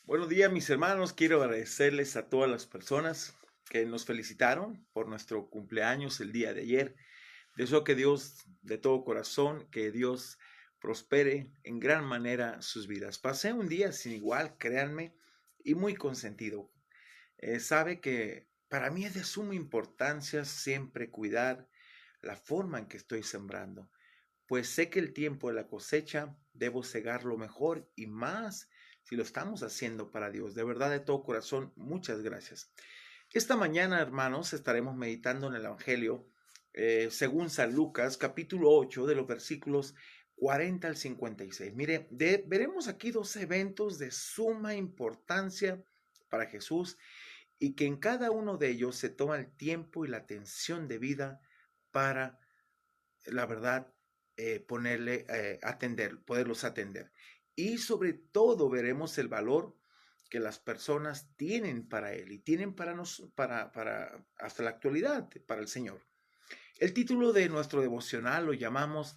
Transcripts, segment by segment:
Buenos días, mis hermanos. Quiero agradecerles a todas las personas que nos felicitaron por nuestro cumpleaños el día de ayer. Deseo que Dios, de todo corazón, que Dios prospere en gran manera sus vidas. Pasé un día sin igual, créanme, y muy consentido. Sabe que para mí es de suma importancia siempre cuidar la forma en que estoy sembrando, pues sé que el tiempo de la cosecha debo cegarlo mejor y más si lo estamos haciendo para Dios. De verdad, de todo corazón, muchas gracias. Esta mañana, hermanos, estaremos meditando en el Evangelio según San Lucas, capítulo 8, de los versículos 40 al 56. Mire, veremos aquí dos eventos de suma importancia para Jesús y que en cada uno de ellos se toma el tiempo y la atención de vida para la verdad, poderlos atender. Y sobre todo veremos el valor que las personas tienen para Él y tienen para hasta la actualidad, para el Señor. El título de nuestro devocional lo llamamos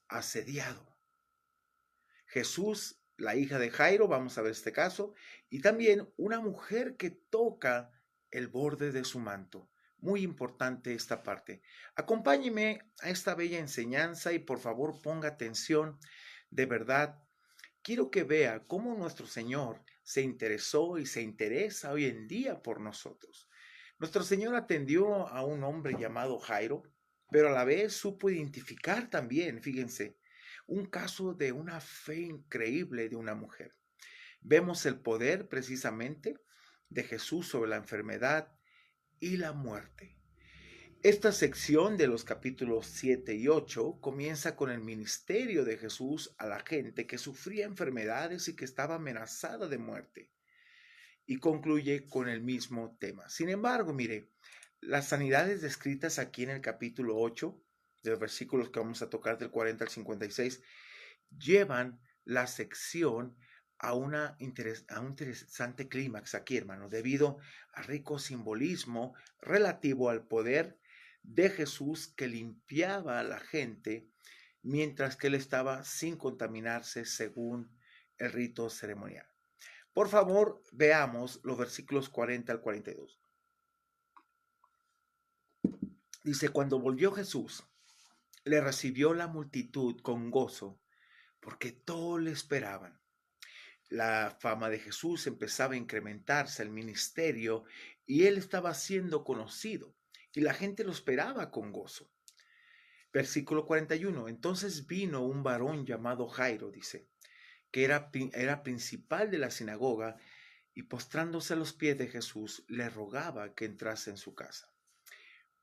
Asediado. Jesús, la hija de Jairo, vamos a ver este caso, y también una mujer que toca el borde de su manto. Muy importante esta parte. Acompáñeme a esta bella enseñanza y por favor ponga atención. De verdad, quiero que vea cómo nuestro Señor se interesó y se interesa hoy en día por nosotros. Nuestro Señor atendió a un hombre llamado Jairo, pero a la vez supo identificar también, fíjense, un caso de una fe increíble de una mujer. Vemos el poder precisamente de Jesús sobre la enfermedad y la muerte. Esta sección de los capítulos 7 y 8 comienza con el ministerio de Jesús a la gente que sufría enfermedades y que estaba amenazada de muerte, y concluye con el mismo tema. Sin embargo, mire, las sanidades descritas aquí en el capítulo 8, de los versículos que vamos a tocar del 40 al 56, llevan la sección a un interesante clímax aquí, hermano, debido al rico simbolismo relativo al poder de Jesús que limpiaba a la gente mientras que él estaba sin contaminarse según el rito ceremonial. Por favor, veamos los versículos 40 al 42. Dice, cuando volvió Jesús, le recibió la multitud con gozo, porque todos le esperaban. La fama de Jesús empezaba a incrementarse, el ministerio, y él estaba siendo conocido, y la gente lo esperaba con gozo. Versículo 41. Entonces vino un varón llamado Jairo, dice, que era principal de la sinagoga, y postrándose a los pies de Jesús, le rogaba que entrase en su casa.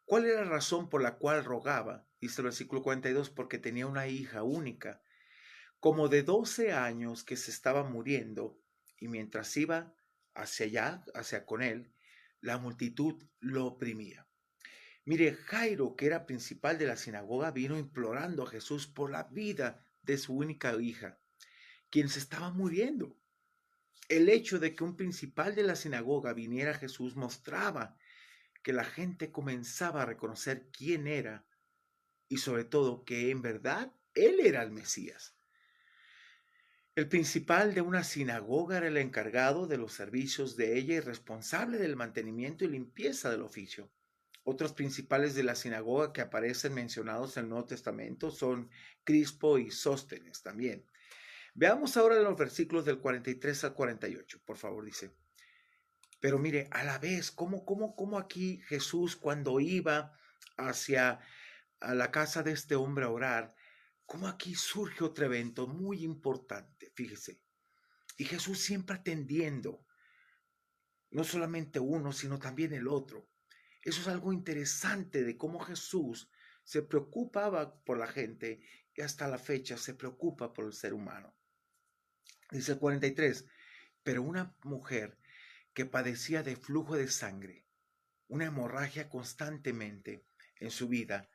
¿Cuál era la razón por la cual rogaba? Dice el versículo 42, porque tenía una hija única, como de 12 años, que se estaba muriendo, y mientras iba hacia allá, hacia con él, la multitud lo oprimía. Mire, Jairo, que era principal de la sinagoga, vino implorando a Jesús por la vida de su única hija, quien se estaba muriendo. El hecho de que un principal de la sinagoga viniera a Jesús mostraba que la gente comenzaba a reconocer quién era y sobre todo que en verdad él era el Mesías. El principal de una sinagoga era el encargado de los servicios de ella y responsable del mantenimiento y limpieza del oficio. Otros principales de la sinagoga que aparecen mencionados en el Nuevo Testamento son Crispo y Sóstenes también. Veamos ahora los versículos del 43 al 48, por favor, dice. Pero mire, a la vez, ¿cómo aquí Jesús cuando iba hacia a la casa de este hombre a orar, cómo aquí surge otro evento muy importante, fíjese. Y Jesús siempre atendiendo, no solamente uno, sino también el otro. Eso es algo interesante de cómo Jesús se preocupaba por la gente y hasta la fecha se preocupa por el ser humano. Dice el 43, pero una mujer que padecía de flujo de sangre, una hemorragia constantemente en su vida,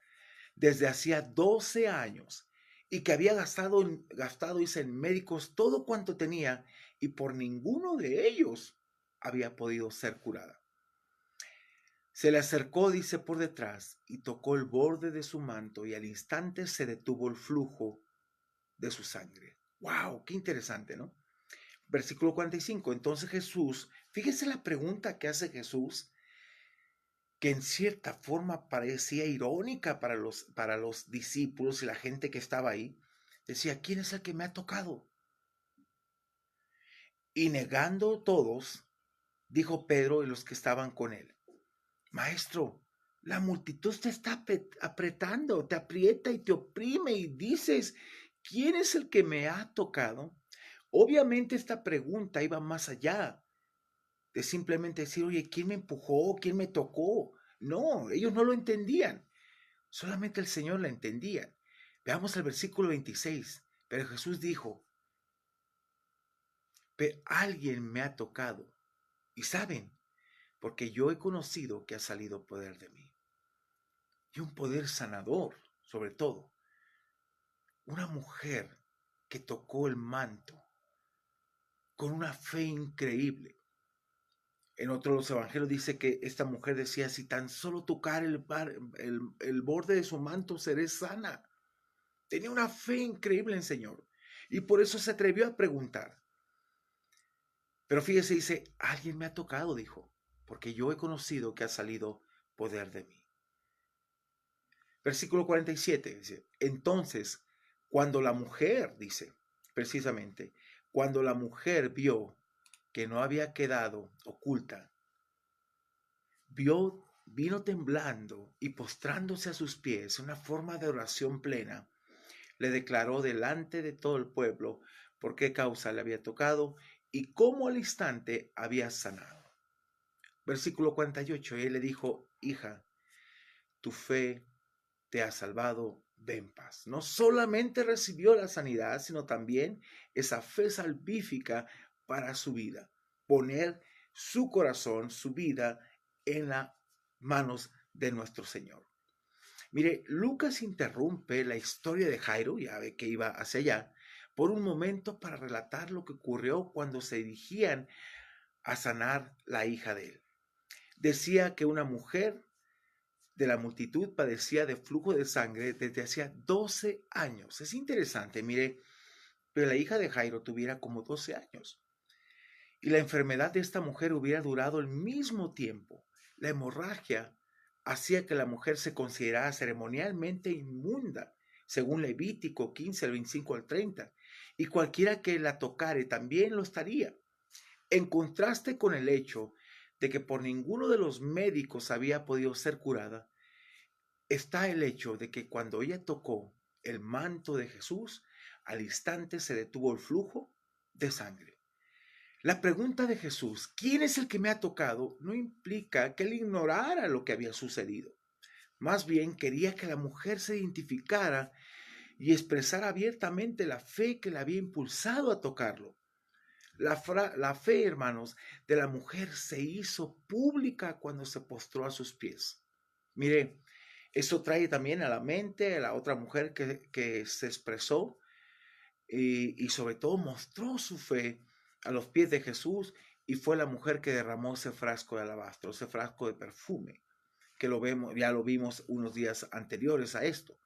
desde hacía 12 años, y que había gastado dice, en médicos todo cuanto tenía, y por ninguno de ellos había podido ser curada. Se le acercó, dice, por detrás, y tocó el borde de su manto, y al instante se detuvo el flujo de su sangre. ¡Wow! ¡Qué interesante!, ¿no? Versículo 45. Entonces Jesús, fíjese la pregunta que hace Jesús, que en cierta forma parecía irónica para los discípulos y la gente que estaba ahí. Decía, ¿quién es el que me ha tocado? Y negando todos, dijo Pedro y los que estaban con él, Maestro, la multitud te está apretando, te aprieta y te oprime y dices, ¿quién es el que me ha tocado? Obviamente esta pregunta iba más allá de simplemente decir, oye, ¿quién me empujó? ¿Quién me tocó? No, ellos no lo entendían. Solamente el Señor la entendía. Veamos el versículo 26. Pero Jesús dijo, pero alguien me ha tocado. Y saben, porque yo he conocido que ha salido poder de mí. Y un poder sanador, sobre todo. Una mujer que tocó el manto con una fe increíble. En otro de los evangelios dice que esta mujer decía, si tan solo tocar el borde de su manto seré sana. Tenía una fe increíble en el Señor. Y por eso se atrevió a preguntar. Pero fíjese, dice, alguien me ha tocado, dijo, porque yo he conocido que ha salido poder de mí. Versículo 47 dice, entonces, cuando la mujer, dice, precisamente, cuando la mujer vio que no había quedado oculta, vino temblando y postrándose a sus pies, una forma de oración plena, le declaró delante de todo el pueblo por qué causa le había tocado y cómo al instante había sanado. Versículo 48, y él le dijo, hija, tu fe te ha salvado, ve en paz. No solamente recibió la sanidad, sino también esa fe salvífica para su vida. Poner su corazón, su vida en las manos de nuestro Señor. Mire, Lucas interrumpe la historia de Jairo, ya ve que iba hacia allá, por un momento para relatar lo que ocurrió cuando se dirigían a sanar la hija de él. Decía que una mujer de la multitud padecía de flujo de sangre desde hacía 12 años. Es interesante, mire, pero la hija de Jairo tuviera como 12 años. Y la enfermedad de esta mujer hubiera durado el mismo tiempo. La hemorragia hacía que la mujer se considerara ceremonialmente inmunda, según Levítico 15, al 25 al 30, y cualquiera que la tocare también lo estaría. En contraste con el hecho de que por ninguno de los médicos había podido ser curada, está el hecho de que cuando ella tocó el manto de Jesús, al instante se detuvo el flujo de sangre. La pregunta de Jesús, ¿quién es el que me ha tocado?, no implica que él ignorara lo que había sucedido. Más bien quería que la mujer se identificara y expresara abiertamente la fe que la había impulsado a tocarlo. La fe, hermanos, de la mujer se hizo pública cuando se postró a sus pies. Mire, eso trae también a la mente a la otra mujer que se expresó y sobre todo mostró su fe a los pies de Jesús, y fue la mujer que derramó ese frasco de alabastro, ese frasco de perfume, que lo vemos, ya lo vimos unos días anteriores a esto.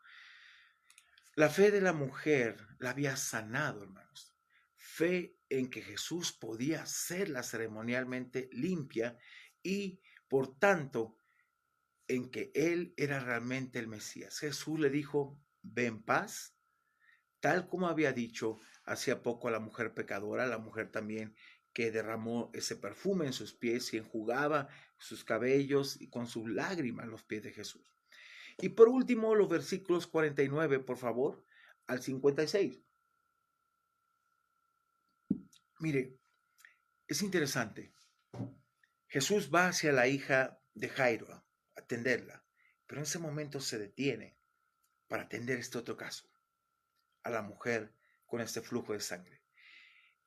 La fe de la mujer la había sanado, hermanos. Fe en que Jesús podía hacerla ceremonialmente limpia y, por tanto, en que él era realmente el Mesías. Jesús le dijo, ve en paz, tal como había dicho hacía poco a la mujer pecadora, la mujer también que derramó ese perfume en sus pies y enjugaba sus cabellos y con sus lágrimas los pies de Jesús. Y por último, los versículos 49, por favor, al 56. Mire, es interesante. Jesús va hacia la hija de Jairo a atenderla, pero en ese momento se detiene para atender este otro caso, a la mujer con este flujo de sangre.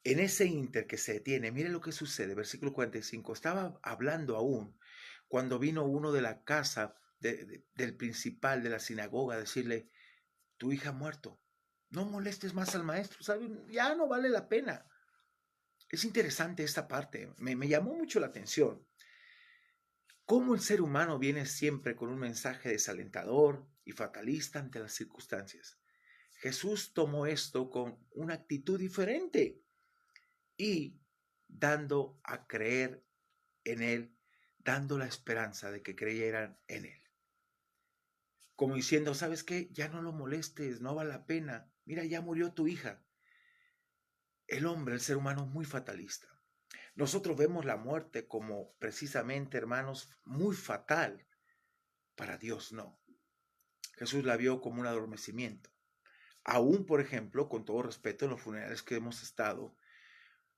En ese inter que se detiene, mire lo que sucede, versículo 45, estaba hablando aún cuando vino uno de la casa del principal de la sinagoga a decirle, tu hija ha muerto, no molestes más al maestro, ¿sabes? Ya no vale la pena. Es interesante esta parte, me llamó mucho la atención. Cómo el ser humano viene siempre con un mensaje desalentador y fatalista ante las circunstancias. Jesús tomó esto con una actitud diferente. y dando a creer en él, dando la esperanza de que creyeran en él. Como diciendo, ¿sabes qué? Ya no lo molestes, no vale la pena. Mira, ya murió tu hija. El hombre, el ser humano, es muy fatalista. Nosotros vemos la muerte como precisamente, hermanos, muy fatal. Para Dios no. Jesús la vio como un adormecimiento. Aún, por ejemplo, con todo respeto, en los funerales que hemos estado,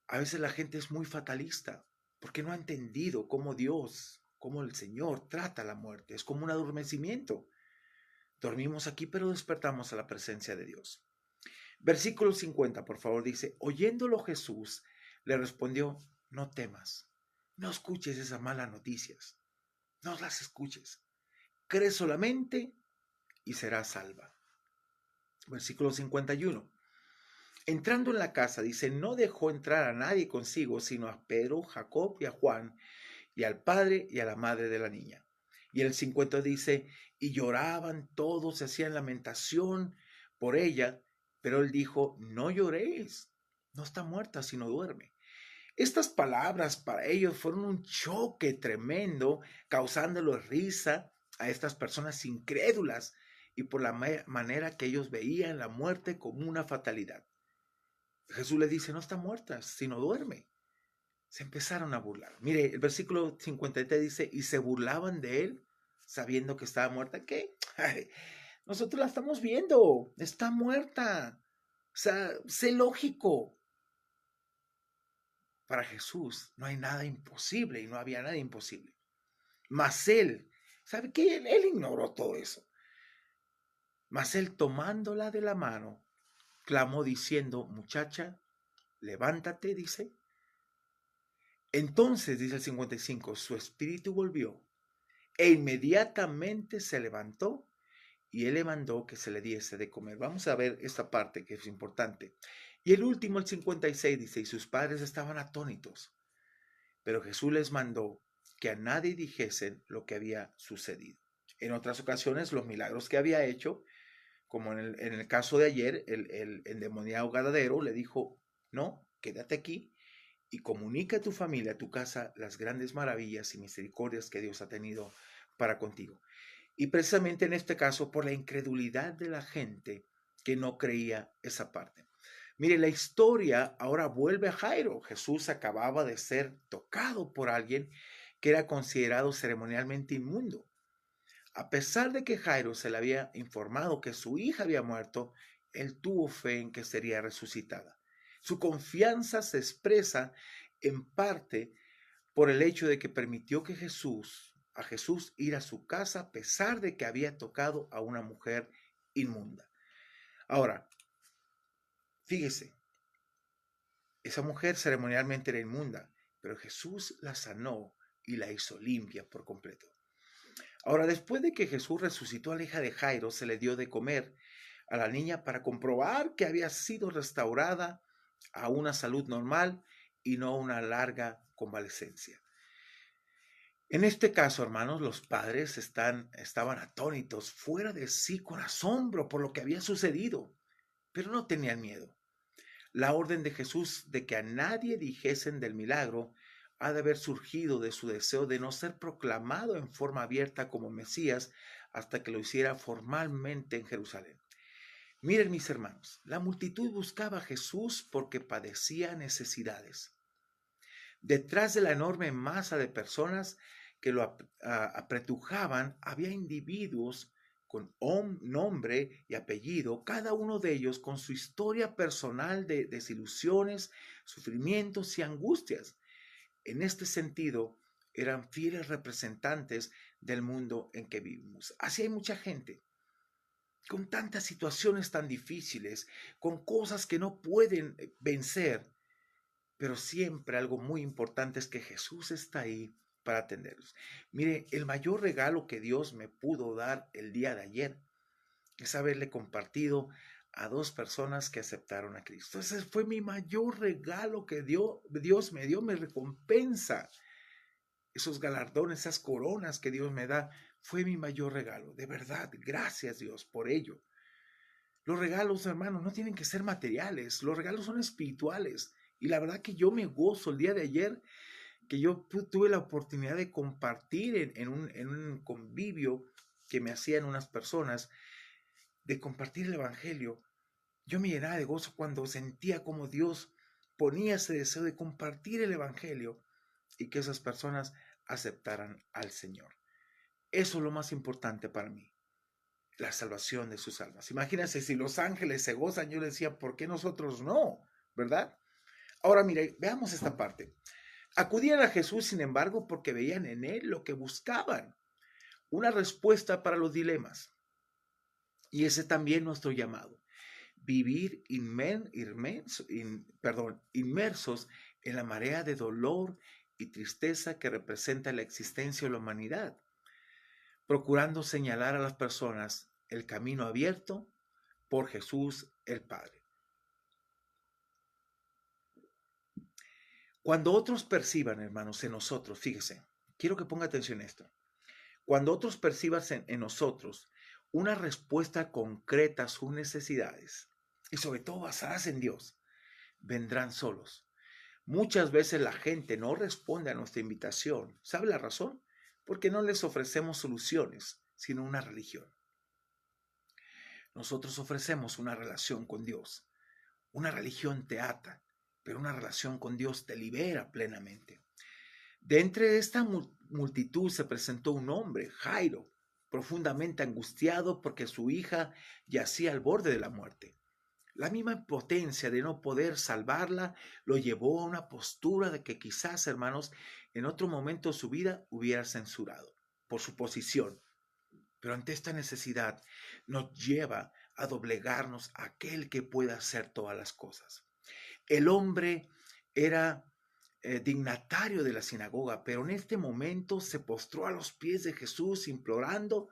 a veces la gente es muy fatalista porque no ha entendido cómo Dios, cómo el Señor trata la muerte. Es como un adormecimiento. Dormimos aquí, pero despertamos a la presencia de Dios. Versículo 50, por favor, dice, oyéndolo Jesús le respondió, no temas, no escuches esas malas noticias, no las escuches, cree solamente y serás salva. Versículo 51. Entrando en la casa, dice, no dejó entrar a nadie consigo, sino a Pedro, Jacob y a Juan, y al padre y a la madre de la niña. Y en el 50 dice, y lloraban todos, se hacían lamentación por ella, pero él dijo, no lloréis, no está muerta, sino duerme. Estas palabras para ellos fueron un choque tremendo, causándole risa a estas personas incrédulas y por la manera que ellos veían la muerte como una fatalidad. Jesús les dice, no está muerta, sino duerme. Se empezaron a burlar. Mire, el versículo 53 dice, y se burlaban de él, sabiendo que estaba muerta. ¿Qué? Ay, nosotros la estamos viendo, está muerta. O sea, sé lógico. Para Jesús no hay nada imposible y no había nada imposible. Mas él, ¿sabe qué? Él ignoró todo eso. Mas él tomándola de la mano, clamó diciendo, muchacha, levántate, dice. Entonces, dice el 55, su espíritu volvió e inmediatamente se levantó y él le mandó que se le diese de comer. Vamos a ver esta parte que es importante. Y el último, el 56, dice, y sus padres estaban atónitos, pero Jesús les mandó que a nadie dijesen lo que había sucedido. En otras ocasiones, los milagros que había hecho, como en el caso de ayer, el endemoniado Gadareno le dijo, no, quédate aquí y comunica a tu familia, a tu casa, las grandes maravillas y misericordias que Dios ha tenido para contigo. Y precisamente en este caso, por la incredulidad de la gente que no creía esa parte. Mire, la historia ahora vuelve a Jairo. Jesús acababa de ser tocado por alguien que era considerado ceremonialmente inmundo. A pesar de que Jairo se le había informado que su hija había muerto, él tuvo fe en que sería resucitada. Su confianza se expresa en parte por el hecho de que permitió que a Jesús ir a su casa a pesar de que había tocado a una mujer inmunda. Ahora, fíjese, esa mujer ceremonialmente era inmunda, pero Jesús la sanó y la hizo limpia por completo. Ahora, después de que Jesús resucitó a la hija de Jairo, se le dio de comer a la niña para comprobar que había sido restaurada a una salud normal y no una larga convalecencia. En este caso, hermanos, los padres estaban atónitos, fuera de sí, con asombro por lo que había sucedido, pero no tenían miedo. La orden de Jesús de que a nadie dijesen del milagro ha de haber surgido de su deseo de no ser proclamado en forma abierta como Mesías hasta que lo hiciera formalmente en Jerusalén. Miren, mis hermanos, la multitud buscaba a Jesús porque padecía necesidades. Detrás de la enorme masa de personas que lo apretujaban, había individuos con nombre y apellido, cada uno de ellos con su historia personal de desilusiones, sufrimientos y angustias. En este sentido, eran fieles representantes del mundo en que vivimos. Así hay mucha gente con tantas situaciones tan difíciles, con cosas que no pueden vencer, pero siempre algo muy importante es que Jesús está ahí para atenderlos. Mire, el mayor regalo que Dios me pudo dar el día de ayer es haberle compartido a dos personas que aceptaron a Cristo. Ese fue mi mayor regalo que Dios me dio, mi recompensa. Esos galardones, esas coronas que Dios me da, fue mi mayor regalo. De verdad, gracias Dios por ello. Los regalos, hermanos, no tienen que ser materiales. Los regalos son espirituales Y la verdad que yo me gozo el día de ayer, que yo tuve la oportunidad de compartir en un convivio que me hacían unas personas, de compartir el Evangelio. Yo me llenaba de gozo cuando sentía como Dios ponía ese deseo de compartir el Evangelio y que esas personas aceptaran al Señor. Eso es lo más importante para mí, la salvación de sus almas. Imagínense, si los ángeles se gozan, yo les decía, ¿por qué nosotros no? ¿Verdad? Ahora mire, veamos esta parte. Acudían a Jesús, sin embargo, porque veían en él lo que buscaban, una respuesta para los dilemas. Y ese también nuestro llamado, vivir inmersos en la marea de dolor y tristeza que representa la existencia de la humanidad, procurando señalar a las personas el camino abierto por Jesús el Padre. Cuando otros perciban, hermanos, en nosotros, fíjese, quiero que ponga atención a esto. Cuando otros perciban en nosotros una respuesta concreta a sus necesidades, y sobre todo basadas en Dios, vendrán solos. Muchas veces la gente no responde a nuestra invitación. ¿Sabe la razón? Porque no les ofrecemos soluciones, sino una religión. Nosotros ofrecemos una relación con Dios. Una religión te ata, pero una relación con Dios te libera plenamente. De entre esta multitud se presentó un hombre, Jairo, profundamente angustiado porque su hija yacía al borde de la muerte. La misma impotencia de no poder salvarla lo llevó a una postura de que quizás, hermanos, en otro momento de su vida hubiera censurado por su posición. Pero ante esta necesidad nos lleva a doblegarnos a aquel que pueda hacer todas las cosas. El hombre era dignatario de la sinagoga, pero en este momento se postró a los pies de Jesús implorando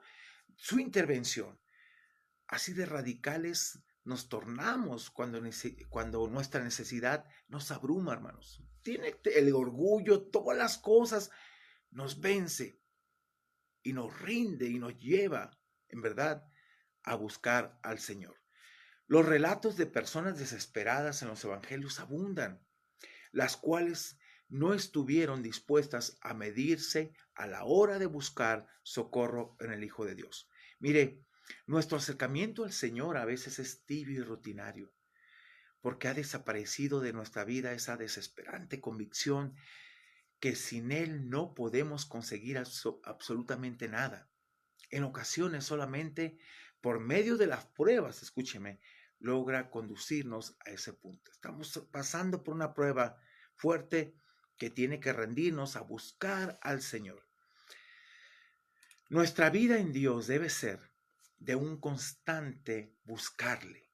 su intervención. Así de radicales nos tornamos cuando nuestra necesidad nos abruma, hermanos. Tiene el orgullo, todas las cosas nos vence y nos rinde y nos lleva, en verdad, a buscar al Señor. Los relatos de personas desesperadas en los evangelios abundan, las cuales no estuvieron dispuestas a medirse a la hora de buscar socorro en el Hijo de Dios. Mire, nuestro acercamiento al Señor a veces es tibio y rutinario, porque ha desaparecido de nuestra vida esa desesperante convicción que sin Él no podemos conseguir absolutamente nada. En ocasiones solamente por medio de las pruebas, escúcheme, logra conducirnos a ese punto. Estamos pasando por una prueba fuerte que tiene que rendirnos a buscar al Señor. Nuestra vida en Dios debe ser de un constante buscarle.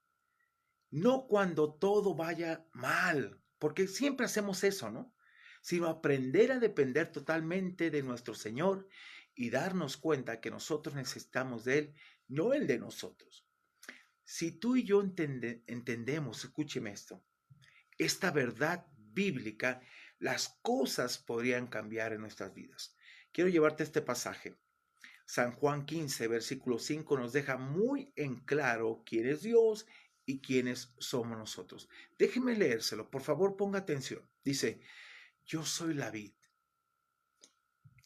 No cuando todo vaya mal, porque siempre hacemos eso, ¿no? Sino aprender a depender totalmente de nuestro Señor y darnos cuenta que nosotros necesitamos de Él, no Él de nosotros. Si tú y yo entendemos, escúcheme esto, esta verdad bíblica, las cosas podrían cambiar en nuestras vidas. Quiero llevarte a este pasaje. San Juan 15, versículo 5 nos deja muy en claro quién es Dios y quiénes somos nosotros. Déjeme leérselo, por favor, ponga atención. Dice, yo soy la vid,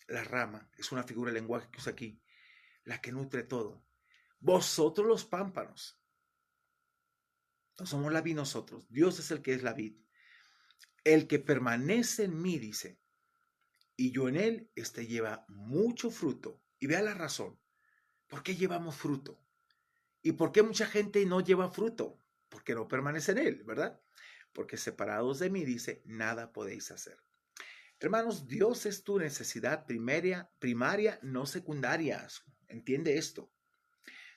la rama, es una figura de lenguaje que usa aquí, la que nutre todo. Vosotros los pámpanos. No somos la vid nosotros, Dios es el que es la vid. El que permanece en mí, dice, y yo en él, este lleva mucho fruto. Y vea la razón. ¿Por qué llevamos fruto? ¿Y por qué mucha gente no lleva fruto? Porque no permanece en él, ¿verdad? Porque separados de mí, dice, nada podéis hacer. Hermanos, Dios es tu necesidad primaria, no secundaria. ¿Entiende esto?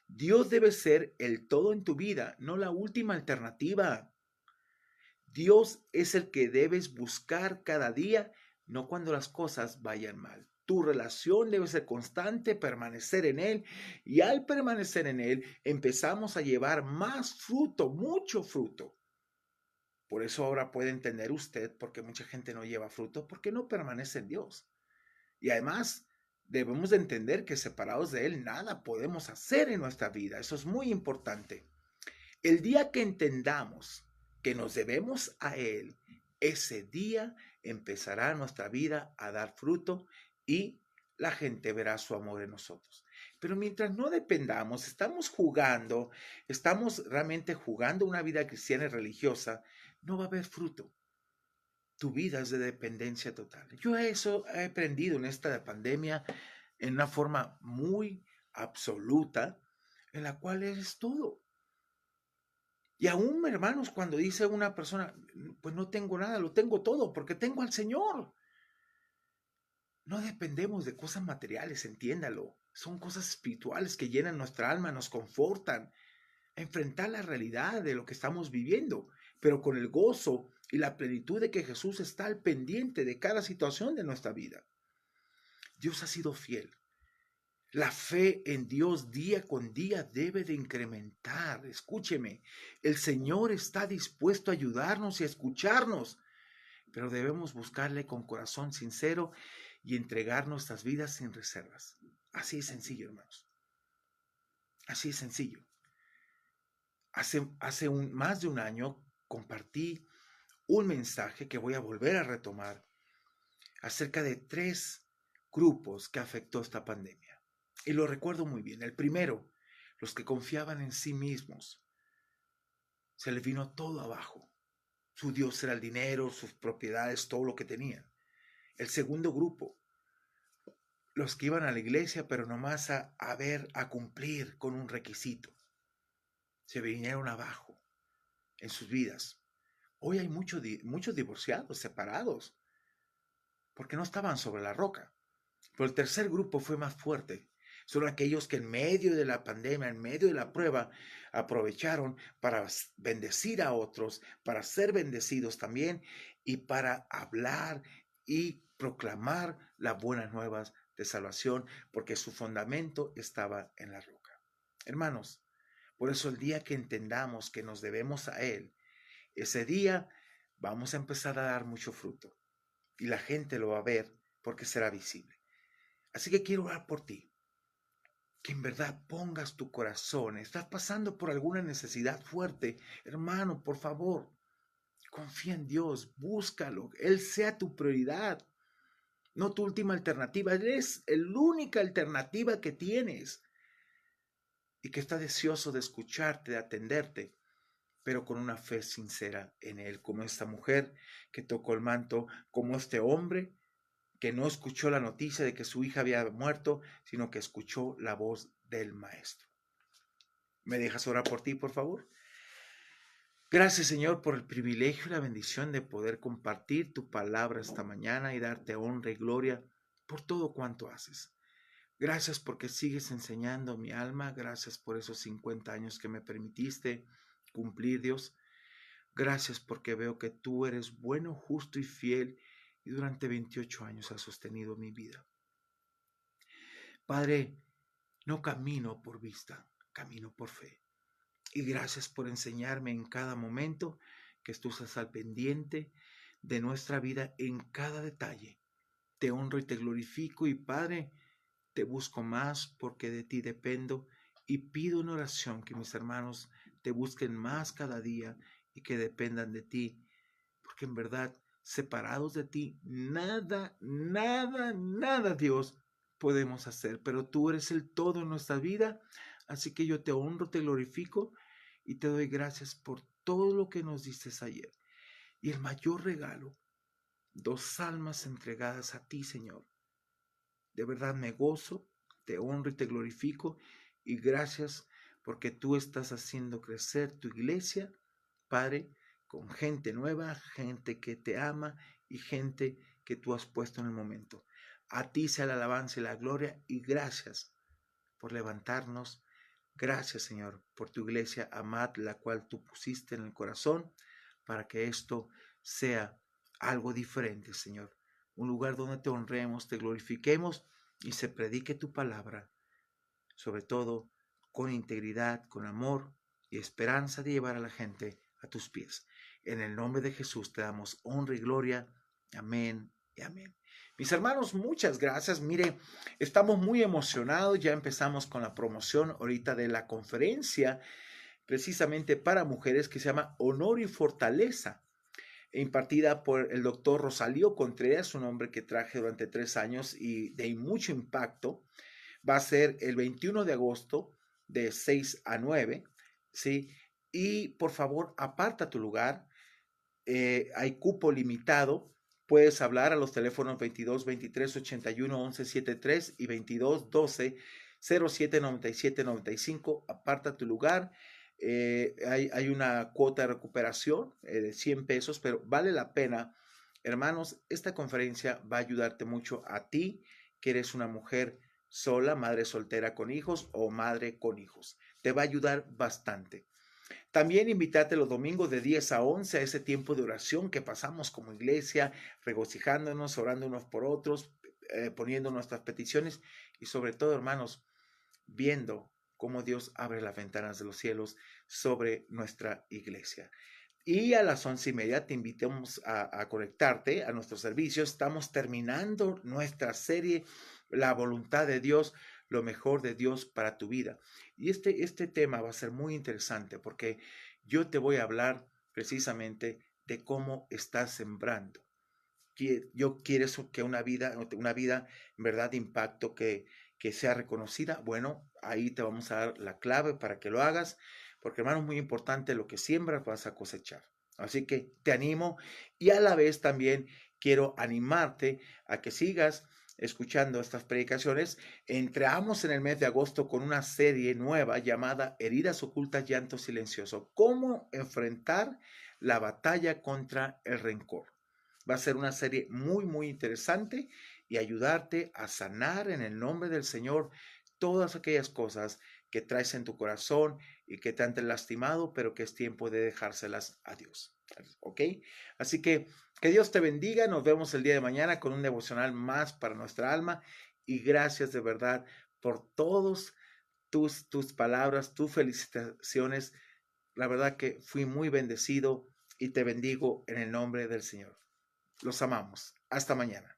Dios debe ser el todo en tu vida, no la última alternativa. Dios es el que debes buscar cada día, no cuando las cosas vayan mal. Tu relación debe ser constante, permanecer en Él, y al permanecer en Él empezamos a llevar más fruto, mucho fruto. Por eso ahora puede entender usted por qué mucha gente no lleva fruto, porque no permanece en Dios. Y además debemos de entender que separados de Él nada podemos hacer en nuestra vida. Eso es muy importante. El día que entendamos que nos debemos a Él ese día empezará nuestra vida a dar fruto y la gente verá su amor en nosotros. Pero mientras no dependamos, estamos realmente jugando una vida cristiana y religiosa, no va a haber fruto. Tu vida es de dependencia total. Yo eso he aprendido en esta pandemia en una forma muy absoluta, en la cual eres todo. Y aún, hermanos, cuando dice una persona, pues no tengo nada, lo tengo todo, porque tengo al Señor. No dependemos de cosas materiales, entiéndalo. Son cosas espirituales que llenan nuestra alma, nos confortan a enfrentar la realidad de lo que estamos viviendo, pero con el gozo y la plenitud de que Jesús está al pendiente de cada situación de nuestra vida. Dios ha sido fiel. La fe en Dios día con día debe de incrementar. Escúcheme, el Señor está dispuesto a ayudarnos y a escucharnos, pero debemos buscarle con corazón sincero y entregar nuestras vidas sin reservas. Así es sencillo, hermanos. Así es sencillo. Hace más de un año compartí un mensaje que voy a volver a retomar acerca de 3 grupos que afectó esta pandemia. Y lo recuerdo muy bien. El primero, los que confiaban en sí mismos. Se les vino todo abajo. Su Dios era el dinero, sus propiedades, todo lo que tenían. El segundo grupo, los que iban a la iglesia, pero nomás a cumplir con un requisito. Se vinieron abajo en sus vidas. Hoy hay muchos divorciados, separados, porque no estaban sobre la roca. Pero el tercer grupo fue más fuerte. Son aquellos que en medio de la pandemia, en medio de la prueba, aprovecharon para bendecir a otros, para ser bendecidos también y para hablar y proclamar las buenas nuevas de salvación, porque su fundamento estaba en la roca. Hermanos, por eso el día que entendamos que nos debemos a Él, ese día vamos a empezar a dar mucho fruto y la gente lo va a ver porque será visible. Así que quiero orar por ti, que en verdad pongas tu corazón. Estás pasando por alguna necesidad fuerte, hermano, por favor, confía en Dios, búscalo, Él sea tu prioridad, no tu última alternativa. Él es la única alternativa que tienes y que está deseoso de escucharte, de atenderte, pero con una fe sincera en Él, como esta mujer que tocó el manto, como este hombre que no escuchó la noticia de que su hija había muerto, sino que escuchó la voz del maestro. ¿Me dejas orar por ti, por favor? Gracias, Señor, por el privilegio y la bendición de poder compartir tu palabra esta mañana y darte honra y gloria por todo cuanto haces. Gracias porque sigues enseñando mi alma. Gracias por esos 50 años que me permitiste cumplir, Dios. Gracias porque veo que tú eres bueno, justo y fiel y durante 28 años has sostenido mi vida. Padre, no camino por vista, camino por fe. Y gracias por enseñarme en cada momento que tú estás al pendiente de nuestra vida en cada detalle. Te honro y te glorifico y Padre, te busco más porque de ti dependo y pido en oración que mis hermanos te busquen más cada día y que dependan de ti, porque en verdad, separados de ti, nada, nada, nada, Dios, podemos hacer, pero tú eres el todo en nuestra vida, así que yo te honro, te glorifico y te doy gracias por todo lo que nos diste ayer. Y el mayor regalo, 2 almas entregadas a ti, Señor. De verdad me gozo, te honro y te glorifico y gracias porque tú estás haciendo crecer tu iglesia, Padre, con gente nueva, gente que te ama y gente que tú has puesto en el momento. A ti sea la alabanza y la gloria y gracias por levantarnos. Gracias, Señor, por tu iglesia amad, la cual tú pusiste en el corazón para que esto sea algo diferente, Señor. Un lugar donde te honremos, te glorifiquemos y se predique tu palabra, sobre todo con integridad, con amor y esperanza de llevar a la gente a tus pies. En el nombre de Jesús te damos honra y gloria. Amén y amén. Mis hermanos, muchas gracias. Mire, estamos muy emocionados. Ya empezamos con la promoción ahorita de la conferencia precisamente para mujeres que se llama Honor y Fortaleza. impartida por el doctor Rosalío Contreras, un hombre que traje durante 3 años y de mucho impacto. Va a ser el 21 de agosto de 6 a 9, ¿sí? Y por favor, aparta tu lugar. Hay cupo limitado. Puedes hablar a los teléfonos 22 23 81 11 73 y 22 12 07 97 95. Aparta tu lugar. Hay una cuota de recuperación de 100 pesos, pero vale la pena. Hermanos, esta conferencia va a ayudarte mucho a ti, que eres una mujer sola, madre soltera con hijos o madre con hijos. Te va a ayudar bastante. También invítate los domingos de 10 a 11 a ese tiempo de oración que pasamos como iglesia, regocijándonos, orando unos por otros, poniendo nuestras peticiones y sobre todo, hermanos, viendo cómo Dios abre las ventanas de los cielos sobre nuestra iglesia. Y a las 11:30 te invitamos a conectarte a nuestro servicio. Estamos terminando nuestra serie, La voluntad de Dios, lo mejor de Dios para tu vida. Y este tema va a ser muy interesante porque yo te voy a hablar precisamente de cómo estás sembrando. Yo quiero que una vida en verdad de impacto que sea reconocida. Bueno, ahí te vamos a dar la clave para que lo hagas, porque hermano, es muy importante, lo que siembras vas a cosechar. Así que te animo y a la vez también quiero animarte a que sigas escuchando estas predicaciones. Entramos en el mes de agosto con una serie nueva llamada Heridas ocultas, llanto silencioso. ¿Cómo enfrentar la batalla contra el rencor? Va a ser una serie muy, muy interesante y ayudarte a sanar en el nombre del Señor todas aquellas cosas que traes en tu corazón y que te han lastimado, pero que es tiempo de dejárselas a Dios. ¿Ok? Así que Dios te bendiga. Nos vemos el día de mañana con un devocional más para nuestra alma. Y gracias de verdad por todos tus palabras, tus felicitaciones. La verdad que fui muy bendecido y te bendigo en el nombre del Señor. Los amamos. Hasta mañana.